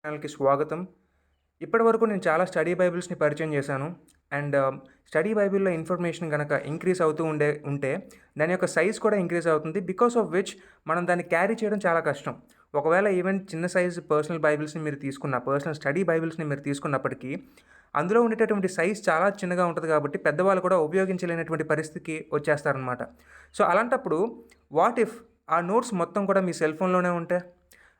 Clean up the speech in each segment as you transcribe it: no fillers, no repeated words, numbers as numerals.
ఛానల్‌కి స్వాగతం. ఇప్పటివరకు నేను చాలా స్టడీ బైబిల్స్‌ని పరిచయం చేశాను. అండ్ స్టడీ బైబిల్‌లో ఇన్ఫర్మేషన్ గనక ఇంక్రీజ్ అవుతూ ఉంటే దాని యొక్క సైజ్ కూడా ఇంక్రీజ్ అవుతుంది. బికాస్ ఆఫ్ విచ్ మనం దాన్ని క్యారీ చేయడం చాలా కష్టం. ఒకవేళ ఈవెన్ చిన్న సైజ్ పర్సనల్ బైబిల్స్‌ని మీరు పర్సనల్ స్టడీ బైబిల్స్‌ని మీరు తీసుకున్నప్పటికీ అందులో ఉండేటటువంటి సైజ్ చాలా చిన్నగా ఉంటది కాబట్టి పెద్దవాళ్ళు కూడా ఉపయోగించలేనటువంటి పరిస్థితికి వచ్చేస్తారనమాట. సో, అలాంటప్పుడు వాట్ ఇఫ్ ఆ నోట్స్ మొత్తం కూడా మీ సెల్ ఫోన్‌లోనే ఉంటే?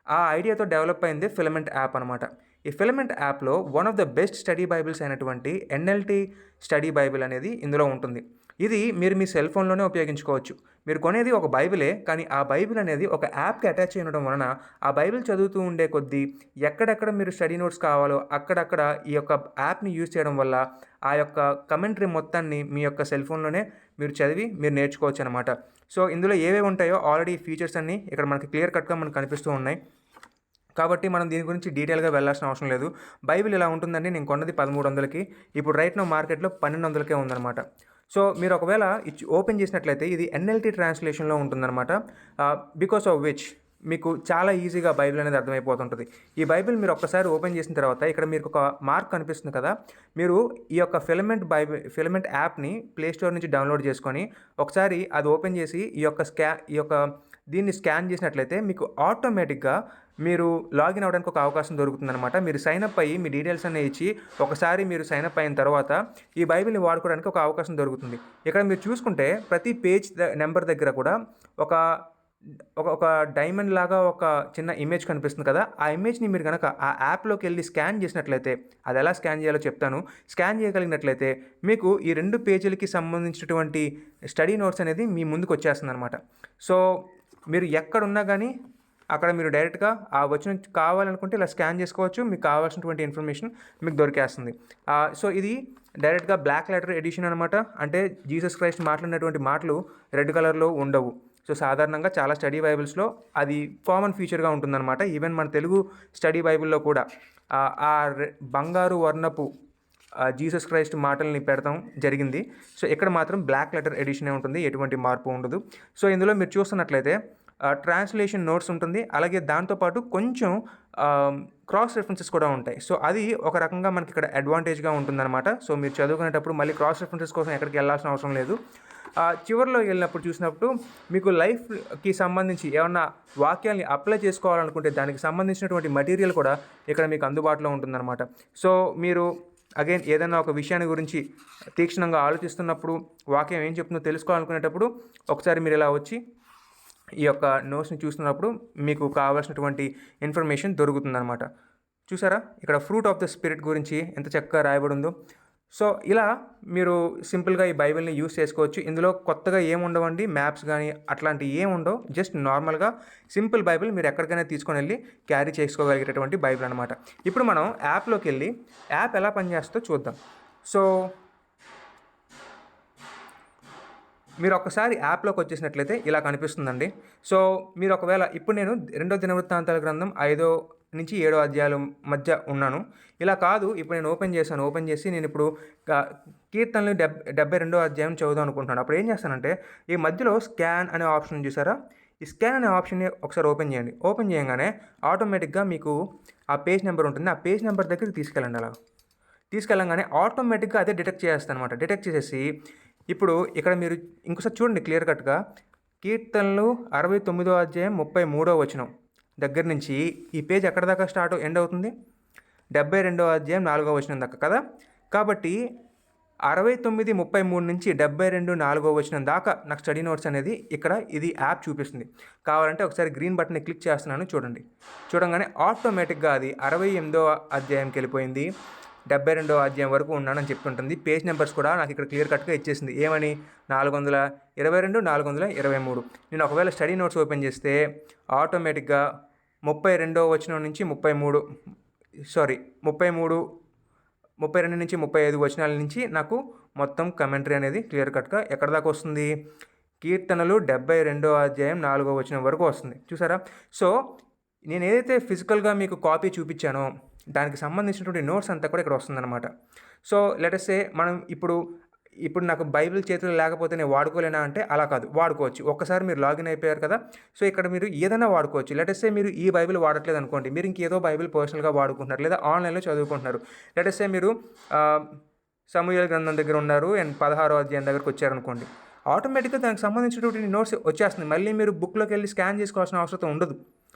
ఆ ఐడియాతో డెవలప్ అయింది ఫిలమెంట్ యాప్ అనమాట. ఈ ఫిలమెంట్ యాప్‌లో one of the best study Bibles అయినటువంటి ఎన్ఎల్‌టి స్టడీ బైబిల్ అనేది ఇందులో ఉంటుంది. ఇది మీరు మీ సెల్ ఫోన్‌లోనే ఉపయోగించుకోవచ్చు. మీరు కొనేది ఒక బైబిలే, కానీ ఆ బైబిల్ అనేది ఒక యాప్‌కి అటాచ్ అయి ఉండడం వలన ఆ బైబిల్ చదువుతూ ఉండే కొద్దీ ఎక్కడెక్కడ మీరు స్టడీ నోట్స్ కావాలో అక్కడక్కడ ఈ యొక్క యాప్‌ని యూజ్ చేయడం వల్ల ఆ యొక్క కమెంటరీ మొత్తాన్ని మీ యొక్క సెల్ ఫోన్‌లోనే మీరు చదివి మీరు నేర్చుకోవచ్చనమాట. సో, ఇందులో ఏవేవి ఉంటాయో ఆల్రెడీ ఫీచర్స్ అన్నీ ఇక్కడ మనకి క్లియర్ కట్‌గా మనకు కనిపిస్తూ ఉన్నాయి. కాబట్టి మనం దీని గురించి డీటెయిల్‌గా వెళ్ళాల్సిన అవసరం లేదు. బైబిల్ ఇలా ఉంటుందండి. నేను కొన్నది 1300కి. ఇప్పుడు రైట్ నౌ మార్కెట్‌లో 1200కే ఉందనమాట. సో, మీరు ఒకవేళ ఓపెన్ చేసినట్లయితే ఇది ఎన్ఎల్‌టి ట్రాన్స్‌లేషన్‌లో ఉంటుందనమాట. బికాస్ ఆఫ్ విచ్ మీకు చాలా ఈజీగా బైబిల్ అనేది అర్థమైపోతుంటది. ఈ బైబిల్ మీరు ఒక్కసారి ఓపెన్ చేసిన తర్వాత ఇక్కడ మీకొక మార్క్ కనిపిస్తుంది కదా! మీరు ఈ యొక్క ఫిలమెంట్ యాప్‌ని ప్లే స్టోర్ నుంచి డౌన్‌లోడ్ చేసుకొని ఒకసారి అది ఓపెన్ చేసి దీన్ని స్కాన్ చేసినట్లయితే మీకు ఆటోమేటిక్‌గా మీరు లాగిన్ అవ్వడానికి ఒక అవకాశం దొరుకుతుందనమాట. మీరు సైన్ అప్ అయ్యి మీ డీటెయిల్స్ అన్నీ ఇచ్చి ఒకసారి మీరు సైన్ అప్ అయిన తర్వాత ఈ బైబిల్‌ని వాడుకోవడానికి ఒక అవకాశం దొరుకుతుంది. ఇక్కడ మీరు చూసుకుంటే ప్రతి పేజ్ నంబర్ దగ్గర కూడా ఒక ఒక డైమండ్ లాగా ఒక చిన్న ఇమేజ్ కనిపిస్తుంది కదా! ఆ ఇమేజ్‌ని మీరు గనక ఆ యాప్‌లోకెళ్ళి స్కాన్ చేసినట్లయితే అదెలా స్కాన్ చేయాలో చెప్తాను. స్కాన్ చేయగలిగినట్లయితే మీకు ఈ 2 పేజీలకి సంబంధించినటువంటి స్టడీ నోట్స్ అనేది మీ ముందుకొచ్చేస్తుందనమాట. సో, మీరు ఎక్కడున్నా గానీ అక్కడ మీరు డైరెక్ట్‌గా ఆ వచనం కావాలనుకుంటే ఇలా స్కాన్ చేసుకోవచ్చు. మీకు కావాల్సినటువంటి ఇన్ఫర్మేషన్ మీకు దొరికేస్తుంది. సో, ఇది డైరెక్ట్‌గా బ్లాక్ లెటర్ ఎడిషన్ అనమాట. అంటే జీసస్ క్రైస్ట్ మాట్లాడినటువంటి మాటలు రెడ్ కలర్‌లో ఉండవు. సో, సాధారణంగా చాలా స్టడీ బైబిల్స్‌లో అది కామన్ ఫీచర్‌గా ఉంటుందన్నమాట. ఈవెన్ మన తెలుగు స్టడీ బైబిల్‌లో కూడా ఆహ్, ఆ రె బంగారు వర్ణపు జీసస్ క్రైస్ట్ మాటల్ని పెడతాం జరిగింది. సో, ఇక్కడ మాత్రం బ్లాక్ లెటర్ ఎడిషనే ఉంటుంది. ఎటువంటి మార్పు ఉండదు. సో, ఇందులో మీరు చూస్తున్నట్లయితే ట్రాన్స్‌లేషన్ నోట్స్ ఉంటుంది. అలాగే దాంతో పాటు కొంచెం క్రాస్ రెఫరెన్సెస్ కూడా ఉంటాయి. సో, అది ఒక రకంగా మనకిక్కడ అడ్వాంటేజ్‌గా ఉంటుందన్నమాట. సో, మీరు చదువుకునేటప్పుడు మళ్ళీ క్రాస్ రెఫరెన్సెస్ కోసం ఎక్కడికి ఎళ్ళాల్సిన అవసరం లేదు. చివరిలో వెళ్ళినప్పుడు చూసినప్పుడు మీకు లైఫ్‌కి సంబంధించి ఏమన్నా వాక్యాల్ని అప్లై చేసుకోవాలనుకుంటే దానికి సంబంధించినటువంటి మెటీరియల్ కూడా ఇక్కడ మీకు అందుబాటులో ఉంటుందన్నమాట. సో, మీరు అగైన్ ఏదైనా ఒక విషయాన్ని గురించి తీక్షణంగా ఆలోచిస్తున్నప్పుడు, వాక్యం ఏం చెప్తుందో తెలుసుకోవాలనుకునేటప్పుడు ఒకసారి మీరు ఇలా వచ్చి ఈ యొక్క నోట్స్‌ని చూస్తున్నప్పుడు మీకు కావాల్సినటువంటి ఇన్ఫర్మేషన్ దొరుకుతుందనమాట. చూసారా? ఇక్కడ ఫ్రూట్ ఆఫ్ ద స్పిరిట్ గురించి ఎంత చక్కగా రాయబడి ఉందో. సో, ఇలా మీరు సింపుల్‌గా ఈ బైబిల్‌ని యూజ్ చేసుకోవచ్చు. ఇందులో కొత్తగా ఏముండవండి. మ్యాప్స్ గానీ అట్లాంటివి ఏముండవు. జస్ట్ నార్మల్‌గా సింపుల్ బైబిల్ మీరు ఎక్కడికైనా తీసుకొనెళ్ళి క్యారీ చేసుకోగలిగేటటువంటి బైబిల్ అనమాట. ఇప్పుడు మనం యాప్‌లోకెళ్ళి యాప్ ఎలా పనిచేస్తుందో చూద్దాం. సో, మీరు ఒక్కసారి యాప్‌లోకి వచ్చేసినట్లయితే ఇలా కనిపిస్తుందండి. సో, మీరు ఒకవేళ ఇప్పుడు నేను రెండో దినవృత్తాంతాల గ్రంథం 5-7 అధ్యాయాల మధ్య ఉన్నాను. ఇలా కాదు, ఇప్పుడు నేను ఓపెన్ చేశాను. ఓపెన్ చేసి నేనిప్పుడు క కీర్తనలు 72 అధ్యాయం చదువుదాం అనుకుంటున్నాను. అప్పుడు ఏం చేస్తానంటే ఈ మధ్యలో స్కాన్ అనే ఆప్షన్ ఉంది చూసారా? ఈ స్కాన్ అనే ఆప్షన్‌ని ఒకసారి ఓపెన్ చేయండి. ఓపెన్ చేయంగానే ఆటోమేటిక్‌గా మీకు ఆ పేజ్ నంబర్ ఉంటుంది. ఆ పేజ్ నంబర్ దగ్గరికి తీసుకెళ్ళండి అలా. తీసుకెళ్ళంగానే ఆటోమేటిక్‌గా అదే డిటెక్ట్ చేసేస్తదనమాట. డిటెక్ట్ చేసేసి ఇప్పుడు ఇక్కడ మీరు ఇంకోసారి చూడండి క్లియర్ కట్‌గా. కీర్తనలు 69 అధ్యాయం 33 వచనం దగ్గర నుంచి ఈ పేజ్ ఎక్కడి దాకా ఎండ్ అవుతుంది? 72 అధ్యాయం 4 వచనం దాకా కదా! కాబట్టి 69, 33 నుంచి 72, 4 వచనం దాకా నాకు స్టడీ నోట్స్ అనేది ఇక్కడ ఇది యాప్ చూపిస్తుంది. కావాలంటే ఒకసారి గ్రీన్ బటన్‌ని క్లిక్ చేస్తున్నాను చూడండి. చూడంగానే ఆటోమేటిక్‌గా అది 68వ అధ్యాయంకెళ్ళిపోయింది. 72వ అధ్యాయం వరకు ఉన్నానని చెప్తుంటుంది. పేజ్ నంబర్స్ కూడా నాకు ఇక్కడ క్లియర్ కట్‌గా ఇచ్చేసింది. ఏమని? 422, 423. నేను ఒకవేళ స్టడీ నోట్స్ ఓపెన్ చేస్తే ఆటోమేటిక్‌గా 32వ వచనం నుంచి 33 నుంచి 35 వచనాల నుంచి నాకు మొత్తం కమెంటరీ అనేది క్లియర్ కట్‌గా ఎక్కడి దాకా వస్తుంది? కీర్తనలు 72వ అధ్యాయం 4వ వచనం వరకు వస్తుంది. చూసారా? సో, నేను ఏదైతే ఫిజికల్‌గా మీకు కాపీ చూపించానో దానికి సంబంధించినటువంటి నోట్స్ అంతా కూడా ఇక్కడ వస్తుందన్నమాట. సో, లెట్ అస్ సే మనం ఇప్పుడు ఇప్పుడు నాకు బైబిల్ చేతిలో లేకపోతే నేను వాడుకోలేనా అంటే అలా కాదు, వాడుకోవచ్చు. ఒక్కసారి మీరు లాగిన్ అయిపోయారు కదా! సో, ఇక్కడ మీరు ఏదైనా వాడుకోవచ్చు. లెట్ అస్ సే మీరు ఈ బైబిల్ వాడట్లేదు అనుకోండి. మీరు ఇంకేదో బైబిల్ పర్సనల్‌గా వాడుకుంటున్నారు లేదా ఆన్‌లైన్‌లో చదువుకుంటున్నారు. లెట్ అస్ సే మీరు ఆహ్, సమూయేలు గ్రంథం దగ్గర ఉన్నారు అండ్ 16వ అధ్యాయం దగ్గరికొచ్చారనుకోండి. ఆటోమేటిక్‌గా దానికి సంబంధించినటువంటి నోట్స్ వచ్చేస్తుంది. మళ్ళీ మీరు బుక్‌లోకెళ్ళి స్కాన్ చేసుకోవాల్సిన అవసరం ఉండదు.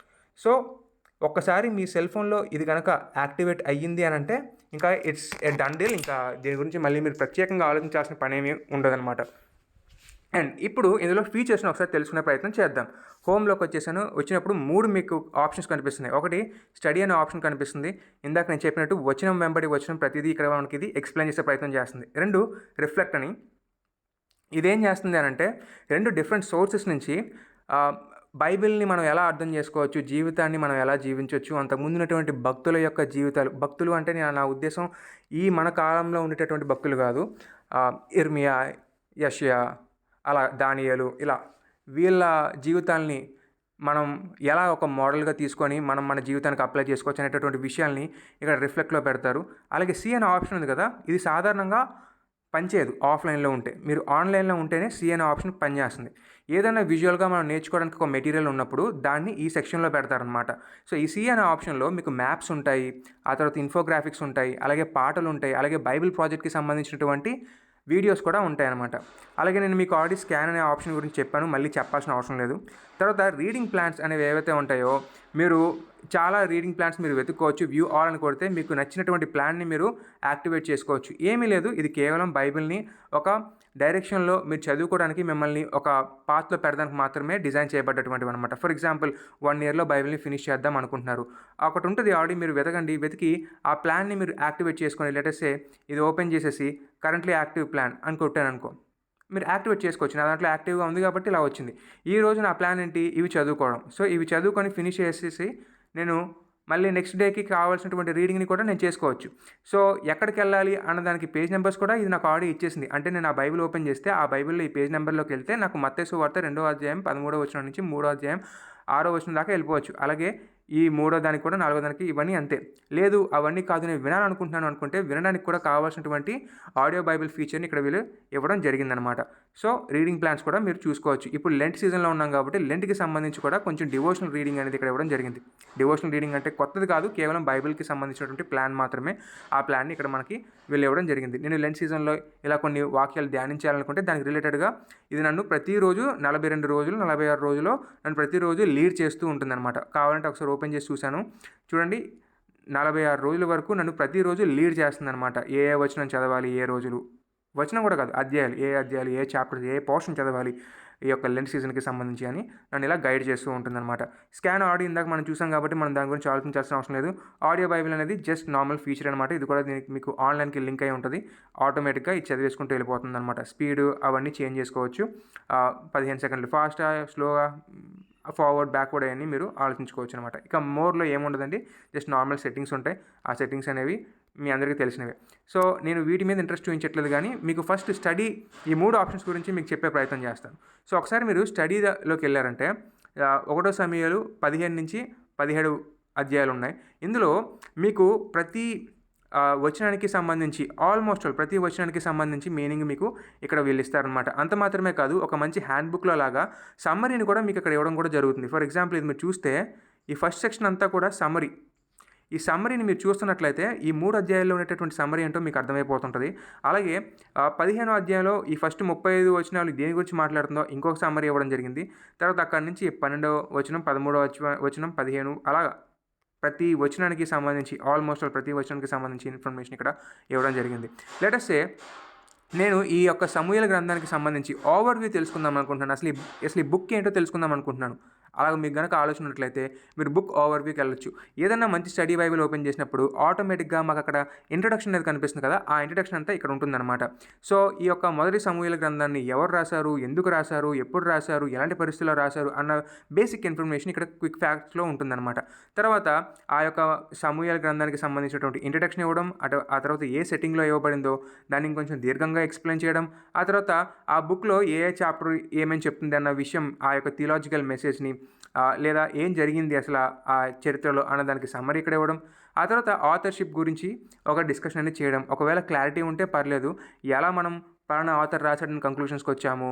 సో, ఒక్కసారి మీ సెల్ ఫోన్‌లో ఇది గనక యాక్టివేట్ అయ్యింది అనంటే ఇంకా ఇట్స్ ఎ డన్ డీల్. ఇంకా దీని గురించి మళ్ళీ మీరు ప్రత్యేకంగా ఆలోచించాల్సిన పనేమీ ఉండదనమాట. అండ్ ఇప్పుడు ఇందులో ఫీచర్స్‌ని ఒకసారి తెలుసుకునే ప్రయత్నం చేద్దాం. హోమ్‌లోకి వచ్చేసాను. వచ్చినప్పుడు 3 మీకు ఆప్షన్స్ కనిపిస్తున్నాయి. ఒకటి స్టడీ అనే ఆప్షన్ కనిపిస్తుంది. ఇందాక నేను చెప్పినట్టు వచనం వెంబడి వచనం ప్రతిదీ ఇక్కడ మనకి ఇది ఎక్స్‌ప్లెయిన్ చేసే ప్రయత్నం చేస్తుంది. 2 రిఫ్లెక్ట్ అని. ఇదేం చేస్తుంది అనంటే 2 డిఫరెంట్ సోర్సెస్ నుంచి బైబిల్‌ని మనం ఎలా అర్థం చేసుకోవచ్చు, జీవితాన్ని మనం ఎలా జీవించొచ్చు, అంతకుముందు ఉన్నటువంటి భక్తుల యొక్క జీవితాలు, భక్తులు అంటే నా ఉద్దేశం ఈ మన కాలంలో ఉండేటటువంటి భక్తులు కాదు. ఇర్మియా, యెషయా, అలా దానియేలు, ఇలా వీళ్ళ జీవితాల్ని మనం ఎలా ఒక మోడల్‌గా తీసుకొని మనం మన జీవితానికి అప్లై చేసుకోవచ్చు అనేటటువంటి విషయాల్ని ఇక్కడ రిఫ్లెక్ట్‌లో పెడతారు. అలాగే సి అనే ఆప్షన్ ఉంది కదా! ఇది సాధారణంగా పనిచేయదు ఆఫ్లైన్‌లో ఉంటే. మీరు ఆన్‌లైన్‌లో ఉంటేనే సి అనే ఆప్షన్ పనిచేస్తుంది. ఏదైనా విజువల్‌గా మనం నేర్చుకోవడానికి ఒక మెటీరియల్ ఉన్నప్పుడు దాన్ని ఈ సెక్షన్‌లో పెడతారనమాట. సో, ఈ సి అనే ఆప్షన్‌లో మీకు మ్యాప్స్ ఉంటాయి. ఆ తర్వాత ఇన్ఫోగ్రాఫిక్స్ ఉంటాయి. అలాగే పాటలుంటాయి. అలాగే బైబిల్ ప్రాజెక్ట్‌కి సంబంధించినటువంటి వీడియోస్ కూడా ఉంటాయన్నమాట. అలాగే నేను మీకు ఆల్రెడీ స్కాన్ అనే ఆప్షన్ గురించి చెప్పాను. మళ్ళీ చెప్పాల్సిన అవసరం లేదు. తర్వాత రీడింగ్ ప్లాన్స్ అనేవి ఏవైతే ఉంటాయో మీరు చాలా రీడింగ్ ప్లాన్స్ మీరు వెతుక్కోవచ్చు. వ్యూ ఆల్ అని కొడితే మీకు నచ్చినటువంటి ప్లాన్‌ని మీరు యాక్టివేట్ చేసుకోవచ్చు. ఏమీ లేదు, ఇది కేవలం బైబిల్‌ని ఒక డైరెక్షన్‌లో మీరు చదువుకోవడానికి మిమ్మల్ని ఒక పాత్‌లో పెడడానికి మాత్రమే డిజైన్ చేయబడ్డటువంటివన్నమాట. ఫర్ ఎగ్జాంపుల్ 1 ఇయర్‌లో బైబిల్‌ని ఫినిష్ చేద్దాం అనుకుంటున్నారు. ఒకటి ఉంటుంది ఆల్రెడీ, మీరు వెతకండి. వెతికి ఆ ప్లాన్‌ని మీరు యాక్టివేట్ చేసుకొని లెట్ అస్ సే ఇది ఓపెన్ చేసేసి కరెంట్లీ యాక్టివ్ ప్లాన్ అని కొట్టాననుకో, మీరు యాక్టివేట్ చేసుకోవచ్చు. నా దాంట్లో యాక్టివ్‌గా ఉంది కాబట్టి ఇలా వచ్చింది. ఈ రోజు నా ప్లాన్ ఏంటి? ఇవి చదువుకోవడం. సో, ఇవి చదువుకొని ఫినిష్ చేసేసి నేను మళ్ళీ నెక్స్ట్ డేకి కావాల్సినటువంటి రీడింగ్‌ని కూడా నేను చేసుకోవచ్చు. సో, ఎక్కడికెళ్ళాలి అన్నదానికి పేజ్ నంబర్స్ కూడా ఇది నాకు ఆల్రెడీ ఇచ్చేసింది. అంటే నేను ఆ బైబిల్ ఓపెన్ చేస్తే ఆ బైబిల్‌లో ఈ పేజ్ నంబర్‌లోకెళ్తే నాకు మత్తయి సువార్త 2వ అధ్యాయం 13వ వచనం నుంచి 3వ అధ్యాయం 6వ వచనం దాకా వెళ్ళిపోవచ్చు. అలాగే ఈ మూడో దానికి కూడా 4వ దానికి ఇవన్నీ అంతే. లేదు అవన్నీ కాదు నేను వినాలనుకుంటున్నాను అనుకుంటే వినడానికి కూడా కావాల్సినటువంటి ఆడియో బైబిల్ ఫీచర్‌ని ఇక్కడ వీళ్ళు ఇవ్వడం జరిగిందనమాట. సో, రీడింగ్ ప్లాన్స్ కూడా మీరు చూసుకోవచ్చు. ఇప్పుడు లెంట్ సీజన్‌లో ఉన్నాం కాబట్టి లెంట్‌కి సంబంధించి కూడా కొంచెం డివోషనల్ రీడింగ్ అనేది ఇక్కడ ఇవ్వడం జరిగింది. డివోషనల్ రీడింగ్ అంటే కొత్తది కాదు, కేవలం బైబిల్‌కి సంబంధించినటువంటి ప్లాన్ మాత్రమే. ఆ ప్లాన్‌ని ఇక్కడ మనకి వీళ్ళు ఇవ్వడం జరిగింది. నేను లెంట్ సీజన్‌లో ఇలా కొన్ని వాక్యాలు ధ్యానించాలనుకుంటే దానికి రిలేటెడ్‌గా ఇది నన్ను ప్రతిరోజు 42 రోజులు, 46 రోజుల్లో నన్ను ప్రతిరోజు లీడ్ చేస్తూ ఉంటుందన్నమాట. కావాలంటే ఒకసారి ఓపెన్ చేసి చూశాను. చూడండి, 46 రోజుల వరకు నన్ను ప్రతిరోజు లీడ్ చేస్తుందన్నమాట. ఏ వచనం చదవాలి, ఏ రోజులు, వచనం కూడా కాదు, అధ్యాయాలు, ఏ చాప్టర్స్, ఏ పోర్షన్ చదవాలి ఈ యొక్క లెంట్ సీజన్‌కి సంబంధించి అని నన్ను ఇలా గైడ్ చేస్తూ ఉంటుందన్నమాట. స్కాన్ ఆడియో ఇందాక మనం చూసాం కాబట్టి మనం దాని గురించి ఆలోచించాల్సిన అవసరం లేదు. ఆడియో బైబిల్ అనేది జస్ట్ నార్మల్ ఫీచర్ అనమాట. ఇది కూడా దీనికి మీకు ఆన్‌లైన్‌కి లింక్ అయి ఉంటుంది. ఆటోమేటిక్‌గా ఇది చదివేసుకుంటూ వెళ్ళిపోతుందన్నమాట. స్పీడ్ అవన్నీ చేంజ్ చేసుకోవచ్చు. 15 సెకండ్లు ఫాస్టా, స్లోగా, ఫార్వర్డ్, బ్యాక్వర్డ్ అవన్నీ మీరు ఆలోచించుకోవచ్చు అనమాట. ఇక మోర్‌లో ఏముండదండి, జస్ట్ నార్మల్ సెట్టింగ్స్ ఉంటాయి. ఆ సెట్టింగ్స్ అనేవి మీ అందరికీ తెలిసినవే. సో, నేను వీటి మీద ఇంట్రెస్ట్ చూపించట్లేదు కానీ మీకు ఫస్ట్ స్టడీ ఈ 3 ఆప్షన్స్ గురించి మీకు చెప్పే ప్రయత్నం చేస్తాను. సో, ఒకసారి మీరు స్టడీలోకి వెళ్ళారంటే 1 సమూయేలు 15-17 అధ్యాయాలు ఉన్నాయి. ఇందులో మీకు ప్రతి వచనానికి సంబంధించి ఆల్మోస్ట్ ఆల్ ప్రతి వచనానికి సంబంధించి మీనింగ్ మీకు ఇక్కడ వీళ్ళు ఇస్తారనమాట. అంత మాత్రమే కాదు, ఒక మంచి హ్యాండ్ బుక్‌లో లాగా సమ్మరీని కూడా మీకు ఇక్కడ ఇవ్వడం కూడా జరుగుతుంది. ఫర్ ఎగ్జాంపుల్ ఇది మీరు చూస్తే ఈ ఫస్ట్ సెక్షన్ అంతా కూడా సమ్మరీ. ఈ సమ్మరీని మీరు చూస్తున్నట్లయితే ఈ 3 అధ్యాయాల్లో ఉండేటటువంటి సమ్మరీ ఏంటో మీకు అర్థమైపోతుంటుంది. అలాగే 15వ అధ్యాయంలో ఈ ఫస్ట్ 35 వచనాలు దేని గురించి మాట్లాడుతుందో ఇంకొక సమ్మరీ ఇవ్వడం జరిగింది. తర్వాత అక్కడి నుంచి 12వ వచనం, 13వ వచనం, 15 అలాగా ప్రతి వచనానికి సంబంధించి ఆల్మోస్ట్ ఆల్ ప్రతి వచనానికి సంబంధించి ఇన్ఫర్మేషన్ ఇక్కడ ఇవ్వడం జరిగింది. లెట్ అస్ సే నేను ఈ యొక్క సమూయేలు గ్రంథానికి సంబంధించి ఓవర్‌వ్యూ తెలుసుకుందాం అనుకుంటున్నాను. అసలు ఈ బుక్ ఏంటో తెలుసుకుందాం అనుకుంటున్నాను. అలాగ మీకు గనక ఆలోచన ఉన్నట్లయితే మీరు బుక్ ఓవర్‌వ్యూకి వెళ్ళొచ్చు. ఏదన్నా మంచి స్టడీ బైబిల్ ఓపెన్ చేసినప్పుడు ఆటోమేటిక్‌గా మాకు అక్కడ ఇంట్రొడక్షన్ అనేది కనిపిస్తుంది కదా! ఆ ఇంట్రొడక్షన్ అంతా ఇక్కడ ఉంటుందన్నమాట. సో, ఈ యొక్క మొదటి సమూయేలు గ్రంథాన్ని ఎవరు రాశారు, ఎందుకు రాశారు, ఎప్పుడు రాశారు, ఎలాంటి పరిస్థితుల్లో రాశారు అన్న బేసిక్ ఇన్ఫర్మేషన్ ఇక్కడ క్విక్ ఫ్యాక్ట్స్‌లో ఉంటుందన్నమాట. తర్వాత ఆ యొక్క సమూయేలు గ్రంథానికి సంబంధించినటువంటి ఇంట్రొడక్షన్ ఇవ్వడం, ఆ తర్వాత ఏ సెట్టింగ్‌లో ఇవ్వబడిందో దాన్ని ఇంకొంచెం దీర్ఘంగా ఎక్స్‌ప్లెయిన్ చేయడం, ఆ తర్వాత ఆ బుక్‌లో ఏ చాప్టర్ ఏమేమి చెప్తుంది అన్న విషయం, ఆ యొక్క థియలాజికల్ మెసేజ్‌ని లేదా ఏం జరిగింది అసలు ఆ చరిత్రలో అన్నదానికి సమ్మరీ ఇక్కడ ఇవ్వడం, ఆ తర్వాత ఆథర్‌షిప్ గురించి ఒక డిస్కషన్ అనేది చేయడం. ఒకవేళ క్లారిటీ ఉంటే పర్లేదు, ఎలా మనం పలానా ఆథర్ రాసాడని కంక్లూషన్స్కి వచ్చాము,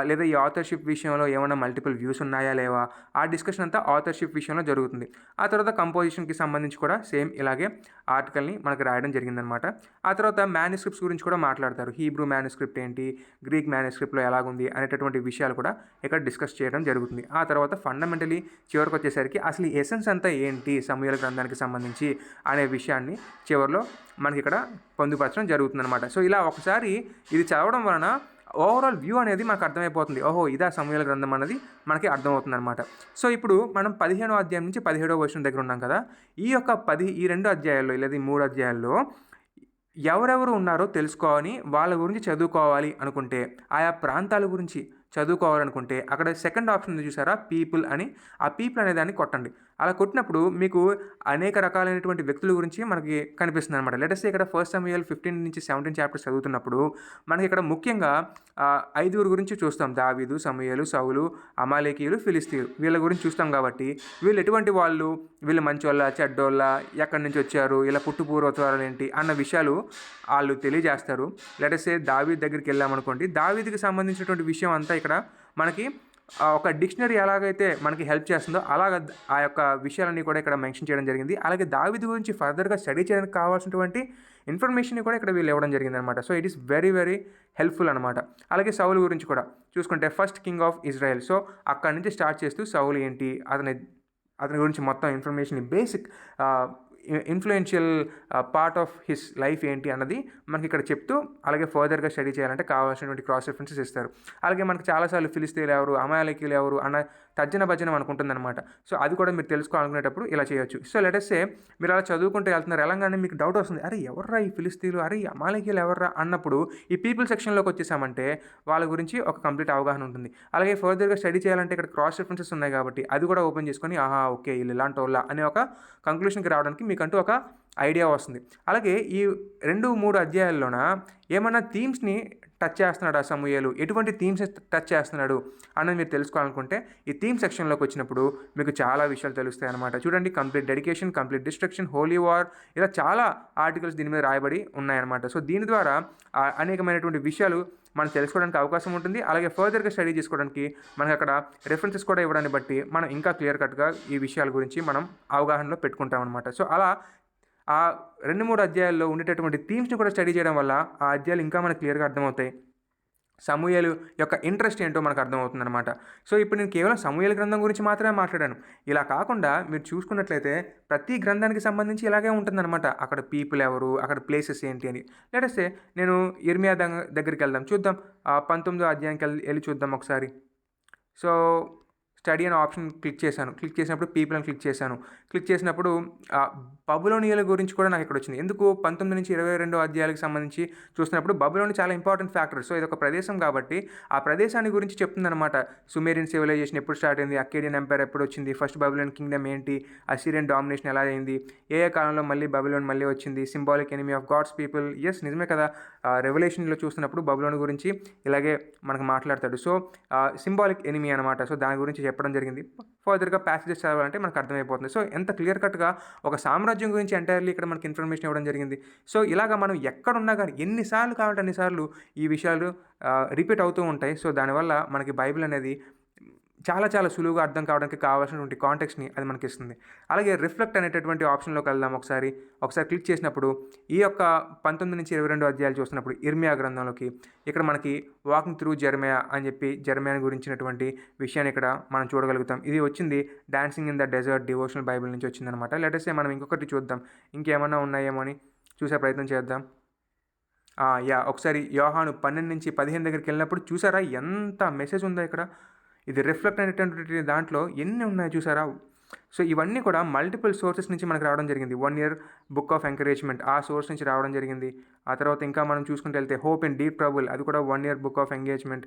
లేదా ఈ ఆథర్షిప్ విషయంలో ఏమైనా మల్టిపుల్ వ్యూస్ ఉన్నాయా లేవా, ఆ డిస్కషన్ అంతా ఆథర్షిప్ విషయంలో జరుగుతుంది. ఆ తర్వాత కంపోజిషన్కి సంబంధించి కూడా సేమ్ ఇలాగే ఆర్టికల్ని మనకి రాయడం జరిగిందనమాట. ఆ తర్వాత మ్యానుస్క్రిప్ట్స్ గురించి కూడా మాట్లాడతారు. హీబ్రూ మ్యానుస్క్రిప్ట్ ఏంటి, గ్రీక్ మ్యానుస్క్రిప్ట్లో ఎలాగుంది అనేటటువంటి విషయాలు కూడా ఇక్కడ డిస్కస్ చేయడం జరుగుతుంది. ఆ తర్వాత ఫండమెంటలీ చివరికి వచ్చేసరికి అసలు ఈ ఎసెన్స్ అంతా ఏంటి సమూయేలు గ్రంథానికి సంబంధించి అనే విషయాన్ని చివరిలో మనకి ఇక్కడ పొందుపరచడం జరుగుతుందన్నమాట. సో ఇలా ఒకసారి ఇది చదవడం వలన ఓవరాల్ వ్యూ అనేది మనకు అర్థమైపోతుంది. ఓహో, ఇదా సమూయేలు గ్రంథం అనేది మనకి అర్థమవుతుందన్నమాట. సో ఇప్పుడు మనం 15వ అధ్యాయం నుంచి 17వ వచనం దగ్గర ఉన్నాం కదా. ఈ 2 అధ్యాయాల్లో లేదా ఈ 3 అధ్యాయాల్లో ఎవరెవరు ఉన్నారో తెలుసుకోవాలి, వాళ్ళ గురించి చదువుకోవాలి అనుకుంటే, ఆయా ప్రాంతాల గురించి చదువుకోవాలనుకుంటే అక్కడ సెకండ్ ఆప్షన్ ఉంది చూసారా, పీపుల్ అని. ఆ పీపుల్ అనే దాన్ని కొట్టండి. అలా కొట్టినప్పుడు మీకు అనేక రకాలైనటువంటి వ్యక్తుల గురించి మనకి కనిపిస్తుంది అనమాట. లెటెస్ట్ ఇక్కడ 1 సమూయేలు 15 నుంచి 17 చాప్టర్స్ చదువుతున్నప్పుడు మనకి ఇక్కడ ముఖ్యంగా 5 గురించి చూస్తాం. దావీదు, సమూయేలు, సౌలు, అమాలేకీయులు, ఫిలిస్తీయులు, వీళ్ళ గురించి చూస్తాం. కాబట్టి వీళ్ళు ఎటువంటి వాళ్ళు, వీళ్ళు మంచోళ్ళ చెడ్డోళ్ళ, ఎక్కడి నుంచి వచ్చారు, ఇలా పుట్టుపూర్వత్వాలు ఏంటి అన్న విషయాలు వాళ్ళు తెలియజేస్తారు. లెటెస్ట్ దావీదు దగ్గరికి వెళ్ళామనుకోండి, దావీదుకి సంబంధించినటువంటి విషయం అంతా ఇక్కడ మనకి ఒక డిక్షనరీ ఎలాగైతే మనకి హెల్ప్ చేస్తుందో అలాగ ఆ యొక్క విషయాలన్నీ కూడా ఇక్కడ మెన్షన్ చేయడం జరిగింది. అలాగే దావీదు గురించి ఫర్దర్గా స్టడీ చేయడానికి కావాల్సినటువంటి ఇన్ఫర్మేషన్ కూడా ఇక్కడ వీళ్ళు ఇవ్వడం జరిగింది అనమాట. So it is very very helpful అనమాట. అలాగే సౌలు గురించి కూడా చూసుకుంటే first king of Israel. So అక్కడి నుంచి స్టార్ట్ చేస్తూ సౌలు ఏంటి, అతని గురించి మొత్తం information, basic influential part of his life ఏంటి అన్నది మనకి ఇక్కడ చెప్తూ, అలాగే ఫర్దర్గా స్టడీ చేయాలంటే కావాల్సినటువంటి క్రాస్ రెఫరెన్సెస్ ఇస్తారు. అలాగే మనకి చాలాసార్లు ఫిలిస్తీయులు ఎవరు, అమాలేకీయులు ఎవరు అన్న తర్జన భజన మనకు ఉంటుందన్నమాట. సో అది కూడా మీరు తెలుసుకోవాలనుకునేటప్పుడు ఇలా చేయొచ్చు. సో లెటెస్ట్ మీరు అలా చదువుకుంటూ వెళ్తున్నారు, ఎలాగానే మీకు డౌట్ వస్తుంది, అరే ఎవర్రా ఈ ఫిలిస్తీయులు, అరే ఈ అమాలేకీయులు ఎవర్రా అన్నప్పుడు ఈ పీపుల్ సెక్షన్లోకి వచ్చేసామంటే వాళ్ళ గురించి ఒక కంప్లీట్ అవగాహన ఉంటుంది. అలాగే ఫర్దర్గా స్టడీ చేయాలంటే ఇక్కడ క్రాస్ రెఫరెన్సెస్ ఉన్నాయి కాబట్టి అది కూడా ఓపెన్ చేసుకొని, ఆహా ఓకే వీళ్ళు ఇలాంటి వాళ్ళ అనే ఒక కంక్లూషన్కి రావడానికి మీకంటూ ఒక ఐడియా వస్తుంది. అలాగే ఈ 2-3 అధ్యాయాల్లోన ఏమైనా థీమ్స్ని టచ్ చేస్తున్నాడు ఆ సమూయేలు, ఎటువంటి థీమ్స్ టచ్ చేస్తున్నాడు అన్నది మీరు తెలుసుకోవాలనుకుంటే ఈ థీమ్ సెక్షన్లోకి వచ్చినప్పుడు మీకు చాలా విషయాలు తెలుస్తాయి అనమాట. చూడండి, complete dedication, complete destruction, holy war, ఇలా చాలా ఆర్టికల్స్ దీని మీద రాయబడి ఉన్నాయన్నమాట. సో దీని ద్వారా అనేకమైనటువంటి విషయాలు మనం తెలుసుకోవడానికి అవకాశం ఉంటుంది. అలాగే ఫర్దర్గా స్టడీ చేసుకోవడానికి మనకి అక్కడ రెఫరెన్సెస్ కూడా ఇవ్వడాన్ని బట్టి మనం ఇంకా క్లియర్ కట్గా ఈ విషయాల గురించి మనం అవగాహనలో పెట్టుకుంటాం అనమాట. సో అలా ఆ 2-3 అధ్యాయాల్లో ఉండేటటువంటి థీమ్స్ని కూడా స్టడీ చేయడం వల్ల ఆ అధ్యాయాలు ఇంకా మనకు క్లియర్గా అర్థమవుతాయి. సమూయేలు యొక్క ఇంట్రెస్ట్ ఏంటో మనకు అర్థమవుతుందన్నమాట. సో ఇప్పుడు నేను కేవలం సమూయేలు గ్రంథం గురించి మాత్రమే మాట్లాడాను. ఇలా కాకుండా మీరు చూసుకున్నట్లయితే ప్రతి గ్రంథానికి సంబంధించి ఇలాగే ఉంటుందన్నమాట. అక్కడ పీపుల్ ఎవరు, అక్కడ ప్లేసెస్ ఏంటి అని. లెటెస్ట్ నేను ఇర్మియా దగ్గరికి వెళ్దాం, చూద్దాం. 19వ అధ్యాయానికి వెళ్ళి చూద్దాం ఒకసారి. సో స్టడీ అనే ఆప్షన్ క్లిక్ చేసినప్పుడు పీపుల్ అని క్లిక్ చేసినప్పుడు బబులోనియల గురించి కూడా నాకు ఇక్కడ వచ్చింది. ఎందుకు 19 నుంచి 22 అధ్యాయాలకు సంబంధించి చూసినప్పుడు బబులోని చాలా ఇంపార్టెంట్ ఫ్యాక్టర్. సో ఇది ఒక ప్రదేశం కాబట్టి ఆ ప్రదేశాన్ని గురించి చెప్తుందన్నమాట. సుమేరియన్ సివిలైజేషన్ ఎప్పుడు స్టార్ట్ అయింది, అకేడియన్ ఎంపైర్ ఎప్పుడు వచ్చింది, ఫస్ట్ బబులోన్ కింగ్డమ్ ఏంటి, అసిరియన్ డామినేషన్ ఎలా అయింది, ఏ కాలంలో మళ్ళీ బబులోన్ మళ్ళీ వచ్చింది, symbolic enemy of gods people. Yes నిజమే కదా, రెవల్యూషన్లో చూస్తున్నప్పుడు బబులోన్ గురించి ఇలాగే మనకు మాట్లాడతాడు. సో సింబాలిక్ ఎనిమీ అనమాట. సో దాని గురించి చెప్పడం జరిగింది. ఫర్దర్గా ప్యాసేజెస్ చదవాలంటే మనకు అర్థమైపోతుంది. సో ఎంత క్లియర్ కట్గా ఒక సామ్రాజ్యం గురించి ఎంటైర్లీ ఇక్కడ మనకి ఇన్ఫర్మేషన్ ఇవ్వడం జరిగింది. సో ఇలాగా మనం ఎక్కడున్నా కానీ ఎన్నిసార్లు కావాలంటే అన్నిసార్లు ఈ విషయాలు రిపీట్ అవుతూ ఉంటాయి. సో దానివల్ల మనకి బైబిల్ అనేది చాలా చాలా సులువుగా అర్థం కావడానికి కావాల్సినటువంటి కాంటెక్స్ని అది మనకి ఇస్తుంది. అలాగే రిఫ్లెక్ట్ అనేటటువంటి ఆప్షన్లోకి వెళ్దాం. ఒకసారి క్లిక్ చేసినప్పుడు ఈ యొక్క 19 నుంచి 22 అధ్యాయాలు చూసినప్పుడు ఇర్మియా గ్రంథంలోకి ఇక్కడ మనకి వాకింగ్ త్రూ జెరమియా అని చెప్పి జెరమియాని గురించినటువంటి విషయాన్ని ఇక్కడ మనం చూడగలుగుతాం. ఇది వచ్చింది dancing in the desert devotional Bible నుంచి వచ్చిందనమాట. లెటెస్ట్ మనం ఇంకొకటి చూద్దాం, ఇంకేమన్నా ఉన్నాయేమో అని చూసే ప్రయత్నం చేద్దాం. ఒకసారి యోహాను 12 నుంచి 15 దగ్గరికి వెళ్ళినప్పుడు చూసారా ఎంత మెసేజ్ ఉందో ఇక్కడ. ఇది రిఫ్లెక్ట్ అనేటటువంటి దాంట్లో ఎన్ని ఉన్నాయో చూసారా. సో ఇవన్నీ కూడా మల్టిపుల్ సోర్సెస్ నుంచి మనకు రావడం జరిగింది. 1 year బుక్ ఆఫ్ ఎంకరేజ్మెంట్ ఆ సోర్స్ నుంచి రావడం జరిగింది. ఆ తర్వాత ఇంకా మనం చూసుకుంటూ వెళ్తే హోప్ ఇన్ డీప్ ట్రబుల్, అది కూడా 1 year బుక్ ఆఫ్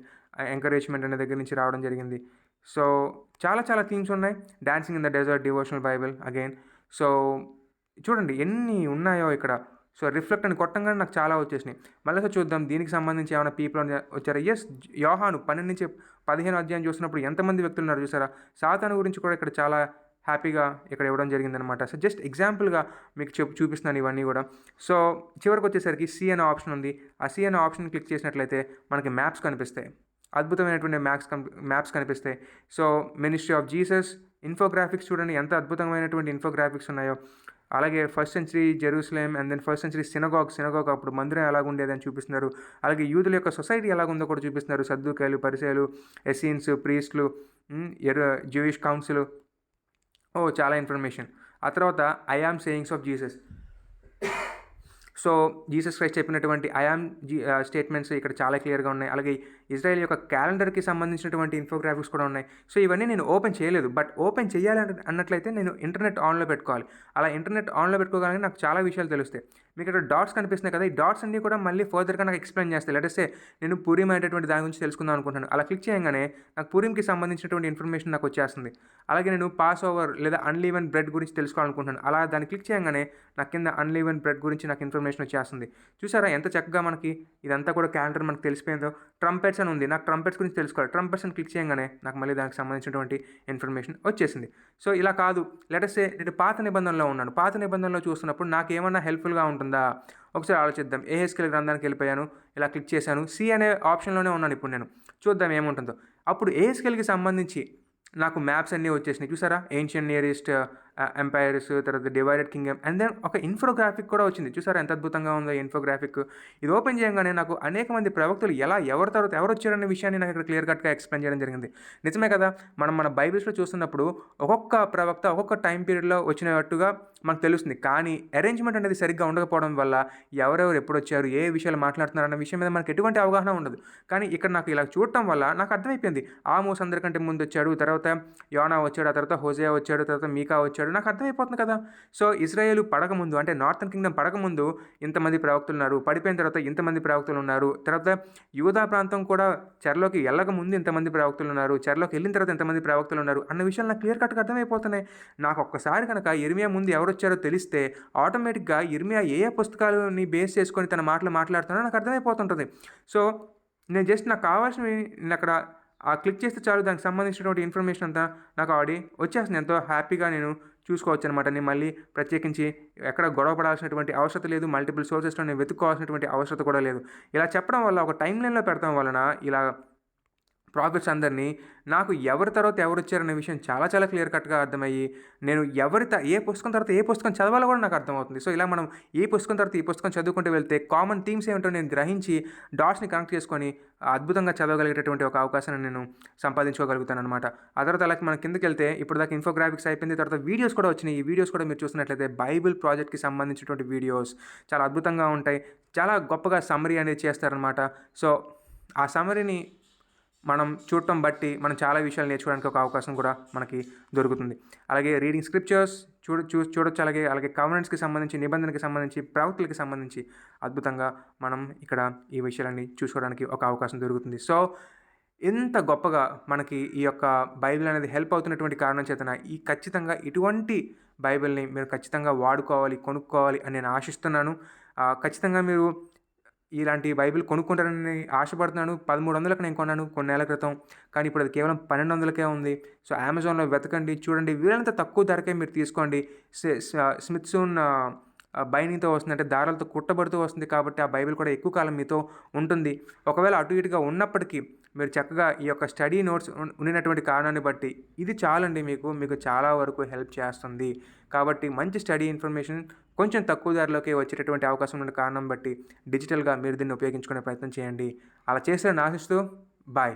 ఎంకరేజ్మెంట్ అనే దగ్గర నుంచి రావడం జరిగింది. సో చాలా చాలా థీమ్స్ ఉన్నాయి. Dancing in the desert devotional Bible again. So చూడండి ఎన్ని ఉన్నాయో ఇక్కడ. సో రిఫ్లెక్ట్ అని కొట్టంగానే నాకు చాలా వచ్చేసినాయి. మళ్ళీ చూద్దాం దీనికి సంబంధించి ఏమైనా పీపుల్ వచ్చారా. ఎస్, యోహాను 12 నుంచి 15 అధ్యాయం చూసినప్పుడు ఎంతమంది వ్యక్తులు ఉన్నారు చూసారా. సాతాను గురించి కూడా ఇక్కడ చాలా హ్యాపీగా ఇక్కడ ఇవ్వడం జరిగిందనమాట. సో జస్ట్ ఎగ్జాంపుల్గా మీకు చూపిస్తున్నాను ఇవన్నీ కూడా. సో చివరికి వచ్చేసరికి సి అనే ఆప్షన్ ఉంది. ఆ సి అనే ఆప్షన్ క్లిక్ చేసినట్లయితే మనకి మ్యాప్స్ కనిపిస్తాయి. అద్భుతమైనటువంటి మ్యాప్స్ కనిపిస్తాయి. So ministry of Jesus infographics చూడండి ఎంత అద్భుతమైనటువంటి ఇన్ఫోగ్రాఫిక్స్ ఉన్నాయో. అలాగే first century Jerusalem and then first century synagogue అప్పుడు మందిరం ఎలాగుండేదని చూపిస్తున్నారు. అలాగే యూదుల యొక్క సొసైటీ ఎలాగుందో కూడా చూపిస్తున్నారు. సద్దూకాయలు, పరిసయ్యులు, ఎస్సీన్స్, ప్రీస్టులు, జూయిష్ కౌన్సిల్. చాలా ఇన్ఫర్మేషన్. ఆ తర్వాత I am sayings of Jesus. So Jesus Christ చెప్పినటువంటి ఐ యామ్ స్టేట్మెంట్స్ ఇక్కడ చాలా క్లియర్గా ఉన్నాయి. అలాగే ఇజ్రాయెల్ యొక్క క్యాలెండర్కి సంబంధించినటువంటి ఇన్ఫోగ్రాఫిక్స్ కూడా ఉన్నాయి. సో ఇవన్నీ నేను ఓపెన్ చేయలేదు, బట్ ఓపెన్ చేయాలి అన్నట్లయితే నేను ఇంటర్నెట్ ఆన్లో పెట్టుకోవాలి. అలా ఇంటర్నెట్ ఆన్లో పెట్టుకోగానే నాకు చాలా విషయాలు తెలుస్తాయి. మీకు ఇక్కడ డాట్స్ కనిపిస్తున్నాయి కదా, ఈ డాట్స్ అన్నీ కూడా మళ్ళీ ఫర్దర్గా నాకు ఎక్స్ప్లెయిన్ చేస్తాయి. లెటెస్టే నేను పూరిం అనేటటువంటి దాని గురించి తెలుసుకుందాం అనుకుంటున్నాను. అలా క్లిక్ చేయగానే నాకు పూరిమ్కి సంబంధించినటువంటి ఇన్ఫర్మేషన్ నాకు వచ్చేస్తుంది. అలాగే నేను పాస్ ఓవర్ లేదా అన్లీవెన్ బ్రెడ్ గురించి తెలుసుకోవాలనుకుంటున్నాను. అలా దాన్ని క్లిక్ చేయగానే నాకు కింద అన్లీవెన్ బ్రెడ్ గురించి నాకు ఇన్ఫర్మేషన్ వచ్చేస్తుంది. చూసారా ఎంత చక్కగా మనకి ఇదంతా కూడా క్యాలెండర్ మనకు తెలిసిపోయిందో. ట్రంపెట్స్ అని ఉంది, నాకు ట్రంపెట్స్ గురించి తెలుసుకోవాలి. ట్రంపెట్స్ అని క్లిక్ చేయగానే నాకు మళ్ళీ దానికి సంబంధించినటువంటి ఇన్ఫర్మేషన్ వచ్చేసింది. సో ఇలా కాదు, లెటెస్టే నేను పాత నిబంధనలో ఉన్నాను. పాత నిబంధనలో చూస్తున్నప్పుడు నాకు ఏమన్నా హెల్ప్ఫుల్గా ఉంటుందా ఒకసారి ఆలోచిద్దాం. ఏహెచ్కేల్ గ్రంథానికి వెళ్ళిపోయాను, ఇలా క్లిక్ చేశాను. సి అనే ఆప్షన్లోనే ఉన్నాను ఇప్పుడు నేను. చూద్దాం ఏముంటుందో. అప్పుడు ఏహెచ్కేల్కి సంబంధించి నాకు మ్యాప్స్ అన్నీ వచ్చేసినాయి. చూసారా, ఏన్షియన్ నియరెస్ట్ ఎంపైర్స్, తర్వాత డివైడెడ్ కింగ్డమ్, అండ్ దెన్ ఒక ఇన్ఫోగ్రాఫిక్ కూడా వచ్చింది. చూసారా ఎంత అద్భుతంగా ఉందో ఇన్ఫోగ్రాఫిక్. ఇది ఓపెన్ చేయగానే నాకు అనేక మంది ప్రవక్తలు ఎవరి తర్వాత ఎవరు వచ్చారనే విషయాన్ని నాకు ఇక్కడ క్లియర్ కట్గా ఎక్స్ప్లెయిన్ చేయడం జరిగింది. నిజమే కదా, మన బైబిల్స్లో చూస్తున్నప్పుడు ఒక్కొక్క ప్రవక్త ఒక్కొక్క టైం పీరియడ్లో వచ్చినట్టుగా మనకు తెలుస్తుంది. కానీ అరేంజ్మెంట్ అనేది సరిగ్గా ఉండకపోవడం వల్ల ఎవరెవరు ఎప్పుడు వచ్చారు, ఏ విషయాలు మాట్లాడుతున్నారు అన్న విషయం మీద మనకు ఎటువంటి అవగాహన ఉండదు. కానీ ఇక్కడ నాకు ఇలా చూడటం వల్ల నాకు అర్థమైపోయింది. ఆమోస్ అందరికంటే ముందు వచ్చాడు, తర్వాత యోనా వచ్చాడు, ఆ తర్వాత హోజేయా వచ్చాడు, తర్వాత మీకా వచ్చాడు. నాకు అర్థమైపోతుంది కదా. సో ఇజ్రాయేలు పడకముందు అంటే నార్థన్ కింగ్డమ్ పడకముందు ఇంతమంది ప్రవక్తలు ఉన్నారు, పడిపోయిన తర్వాత ఇంతమంది ప్రవక్తలు ఉన్నారు, తర్వాత యూదా ప్రాంతం కూడా చెరలోకి వెళ్ళక ముందు ఇంతమంది ప్రవక్తలు ఉన్నారు, చెరలోకి వెళ్ళిన తర్వాత ఇంతమంది ప్రవక్తలు ఉన్నారు అన్న విషయాలు నాకు క్లియర్ కట్గా అర్థమైపోతున్నాయి. నాకు ఒక్కసారి కనుక ఇర్మియా ముందు ఎవరు వచ్చారో తెలిస్తే ఆటోమేటిక్గా ఇర్మియా ఏ పుస్తకాలని బేస్ చేసుకొని తన మాటలు మాట్లాడుతున్నారో నాకు అర్థమైపోతుంటుంది. సో నేను జస్ట్ నాకు కావాల్సినవి నేను అక్కడ క్లిక్ చేస్తే చాలు, దానికి సంబంధించినటువంటి ఇన్ఫర్మేషన్ అంతా నాకు ఆల్రెడీ వచ్చేస్తుంది. ఎంతో హ్యాపీగా నేను చూసుకోవచ్చు అనమాట. నేను మళ్ళీ ప్రత్యేకించి ఎక్కడ గొడవ పడాల్సినటువంటి అవసరం లేదు, మల్టిపుల్ సోర్సెస్లో నేను వెతుక్కోవాల్సినటువంటి అవసరం కూడా లేదు. ఇలా చెప్పడం వల్ల ఒక టైం లైన్లో పెడతాం వలన ఇలా ప్రాఫిట్స్ అందరినీ నాకు ఎవరి తర్వాత ఎవరు వచ్చారనే విషయం చాలా చాలా క్లియర్ కట్గా అర్థమయ్యి నేను ఏ పుస్తకం తర్వాత ఏ పుస్తకం చదవాలో కూడా నాకు అర్థమవుతుంది. సో ఇలా మనం ఏ పుస్తకం తర్వాత ఈ పుస్తకం చదువుకుంటూ వెళ్తే కామన్ థీమ్స్ ఏమిటో నేను గ్రహించి డాట్స్ని కనెక్ట్ చేసుకొని అద్భుతంగా చదవగలిగేటటువంటి ఒక అవకాశాన్ని నేను సంపాదించుకోగలుగుతాను అనమాట. ఆ తర్వాత అలాగే మనం కిందకి వెళ్తే ఇప్పుడు దాకా ఇన్ఫోగ్రాఫిక్స్ అయిపోయింది, తర్వాత వీడియోస్ కూడా వచ్చినాయి. ఈ వీడియోస్ కూడా మీరు చూసినట్లయితే బైబిల్ ప్రాజెక్ట్కి సంబంధించినటువంటి వీడియోస్ చాలా అద్భుతంగా ఉంటాయి. చాలా గొప్పగా సమ్మరీ అనేది చేస్తారనమాట. సో ఆ సమ్మరీని మనం చూడటం బట్టి మనం చాలా విషయాలు నేర్చుకోవడానికి ఒక అవకాశం కూడా మనకి దొరుకుతుంది. అలాగే రీడింగ్ స్క్రిప్చర్స్ చూడొచ్చు. అలాగే కవెనెంట్స్కి సంబంధించి, నిబంధనకి సంబంధించి, ప్రవక్తలకి సంబంధించి అద్భుతంగా మనం ఇక్కడ ఈ విషయాలన్నీ చూసుకోవడానికి ఒక అవకాశం దొరుకుతుంది. సో ఎంత గొప్పగా మనకి ఈ యొక్క బైబిల్ అనేది హెల్ప్ అవుతున్నటువంటి కారణం చేతన ఖచ్చితంగా ఇటువంటి బైబిల్ని మీరు ఖచ్చితంగా వాడుకోవాలి, కొనుక్కోవాలి అని నేను ఆశిస్తున్నాను. ఖచ్చితంగా మీరు ఇలాంటి బైబిల్ కొనుక్కుంటారని ఆశపడుతున్నాను. 1300కి నేను కొన్నాను కొన్ని నెలల క్రితం, కానీ ఇప్పుడు అది కేవలం 1200కే ఉంది. సో అమెజాన్లో వెతకండి, చూడండి, వీలైనంత తక్కువ ధరకే మీరు తీసుకోండి. స్మిత్సూన్ బైనింగ్తో వస్తుంది, అంటే దారాలతో కుట్టబడుతూ వస్తుంది, కాబట్టి ఆ బైబిల్ కూడా ఎక్కువ కాలం మీతో ఉంటుంది. ఒకవేళ అటు ఇటుగా ఉన్నప్పటికీ మీరు చక్కగా ఈ యొక్క స్టడీ నోట్స్ ఉన్నటువంటి కారణాన్ని బట్టి ఇది చాలండి, మీకు చాలా వరకు హెల్ప్ చేస్తుంది. కాబట్టి మంచి స్టడీ ఇన్ఫర్మేషన్ కొంచెం తక్కువ ధరలోకి వచ్చేటటువంటి అవకాశం ఉన్న కారణం బట్టి డిజిటల్గా మీరు దీన్ని ఉపయోగించుకునే ప్రయత్నం చేయండి. అలా చేస్తారని ఆశిస్తూ బాయ్.